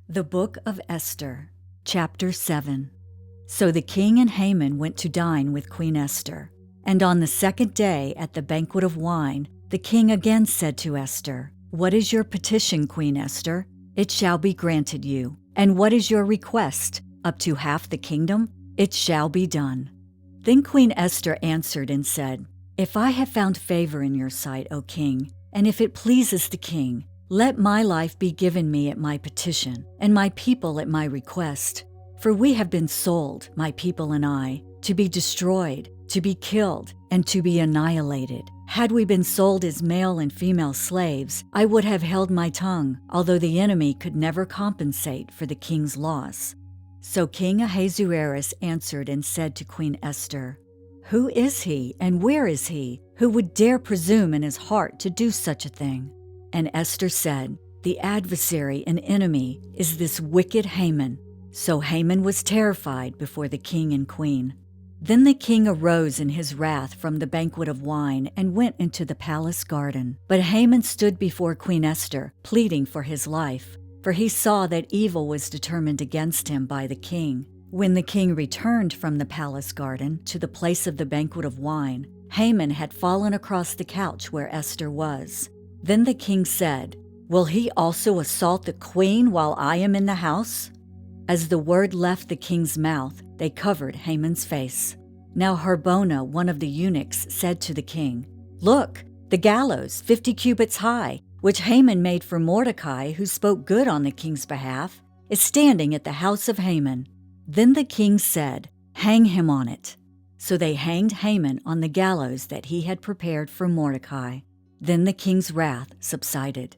The Book of Esther, Chapter 7. So the king and Haman went to dine with Queen Esther. And on the second day at the banquet of wine, the king again said to Esther, "What is your petition, Queen Esther? It shall be granted you. And what is your request? Up to half the kingdom? It shall be done." Then Queen Esther answered and said, "If I have found favor in your sight, O king, and if it pleases the king, let my life be given me at my petition, and my people at my request. For we have been sold, my people and I, to be destroyed, to be killed, and to be annihilated. Had we been sold as male and female slaves, I would have held my tongue, although the enemy could never compensate for the king's loss." So King Ahasuerus answered and said to Queen Esther, "Who is he, and where is he, who would dare presume in his heart to do such a thing?" And Esther said, "The adversary and enemy is this wicked Haman." So Haman was terrified before the king and queen. Then the king arose in his wrath from the banquet of wine and went into the palace garden. But Haman stood before Queen Esther, pleading for his life, for he saw that evil was determined against him by the king. When the king returned from the palace garden to the place of the banquet of wine, Haman had fallen across the couch where Esther was. Then the king said, "Will he also assault the queen while I am in the house?" As the word left the king's mouth, they covered Haman's face. Now Harbona, one of the eunuchs, said to the king, "Look, the gallows, 50 cubits high, which Haman made for Mordecai, who spoke good on the king's behalf, is standing at the house of Haman." Then the king said, "Hang him on it." So they hanged Haman on the gallows that he had prepared for Mordecai. Then the king's wrath subsided.